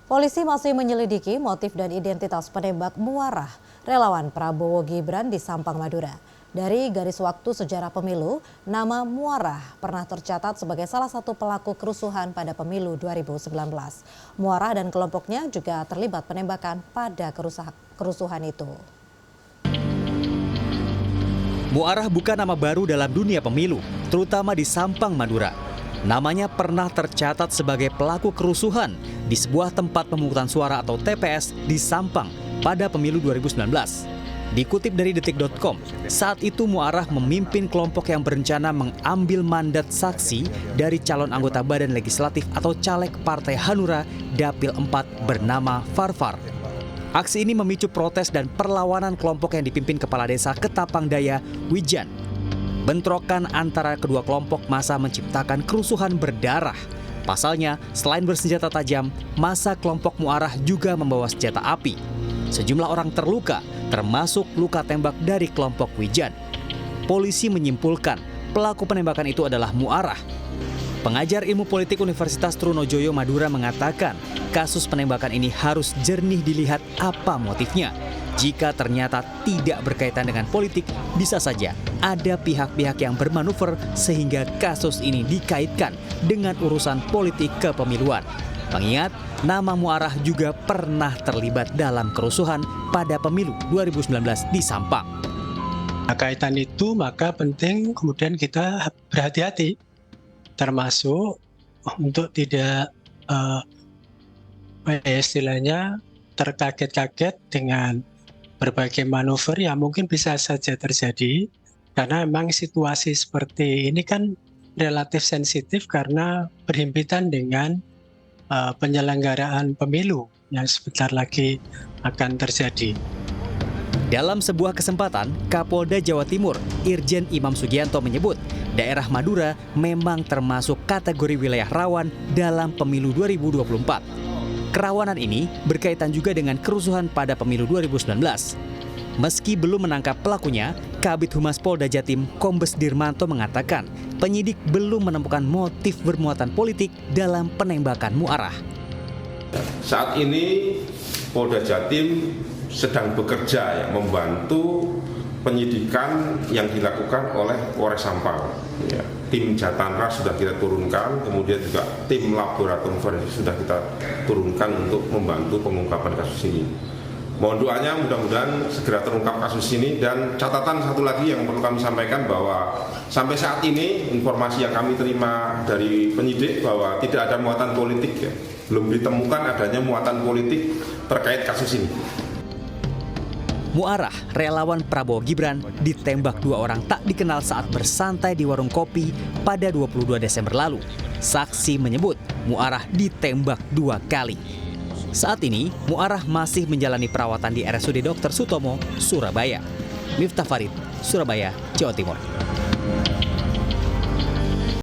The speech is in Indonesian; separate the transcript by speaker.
Speaker 1: Polisi masih menyelidiki motif dan identitas penembak muarah relawan Prabowo Gibran di Sampang, Madura. Dari garis waktu sejarah pemilu, nama Muarah pernah tercatat sebagai salah satu pelaku kerusuhan pada pemilu 2019. Muarah dan kelompoknya juga terlibat penembakan pada kerusuhan itu.
Speaker 2: Muarah bukan nama baru dalam dunia pemilu, terutama di Sampang, Madura. Namanya pernah tercatat sebagai pelaku kerusuhan di sebuah tempat pemungutan suara atau TPS di Sampang pada pemilu 2019. Dikutip dari detik.com, saat itu Muarah memimpin kelompok yang berencana mengambil mandat saksi dari calon anggota Badan Legislatif atau caleg Partai Hanura Dapil 4 bernama Farfar. Aksi ini memicu protes dan perlawanan kelompok yang dipimpin Kepala Desa Ketapangdaya, Wijan. Bentrokan antara kedua kelompok massa menciptakan kerusuhan berdarah. Pasalnya, selain bersenjata tajam, massa kelompok Muarah juga membawa senjata api. Sejumlah orang terluka, termasuk luka tembak dari kelompok Wijan. Polisi menyimpulkan pelaku penembakan itu adalah Muarah. Pengajar ilmu politik Universitas Trunojoyo Madura mengatakan kasus penembakan ini harus jernih dilihat apa motifnya. Jika ternyata tidak berkaitan dengan politik, bisa saja ada pihak-pihak yang bermanuver sehingga kasus ini dikaitkan dengan urusan politik kepemiluan. Mengingat nama Muarah juga pernah terlibat dalam kerusuhan pada pemilu 2019 di Sampang.
Speaker 3: Kaitan itu maka penting kemudian kita berhati-hati, termasuk untuk tidak istilahnya terkaget-kaget dengan berbagai manuver yang mungkin bisa saja terjadi, karena memang situasi seperti ini kan relatif sensitif karena berhimpitan dengan penyelenggaraan pemilu yang sebentar lagi akan terjadi.
Speaker 2: Dalam sebuah kesempatan, Kapolda Jawa Timur, Irjen Imam Sugianto menyebut daerah Madura memang termasuk kategori wilayah rawan dalam pemilu 2024. Kerawanan ini berkaitan juga dengan kerusuhan pada pemilu 2019. Meski belum menangkap pelakunya, Kabid Humas Polda Jatim Kombes Dirmanto mengatakan penyidik belum menemukan motif bermuatan politik dalam penembakan Muarah.
Speaker 4: Saat ini Polda Jatim sedang bekerja membantu penyidikan yang dilakukan oleh Polres Sampang. Ya, tim Jatanras sudah kita turunkan, kemudian juga tim laboratorium forensik sudah kita turunkan untuk membantu pengungkapan kasus ini. Mohon doanya mudah-mudahan segera terungkap kasus ini. Dan catatan satu lagi yang perlu kami sampaikan bahwa sampai saat ini informasi yang kami terima dari penyidik bahwa tidak ada muatan politik, ya. Belum ditemukan adanya muatan politik terkait kasus ini.
Speaker 2: Muarah, relawan Prabowo Gibran, ditembak dua orang tak dikenal saat bersantai di warung kopi pada 22 Desember lalu. Saksi menyebut Muarah ditembak 2 kali. Saat ini, Muarah masih menjalani perawatan di RSUD Dr. Sutomo, Surabaya. Miftah Farid, Surabaya, Jawa Timur.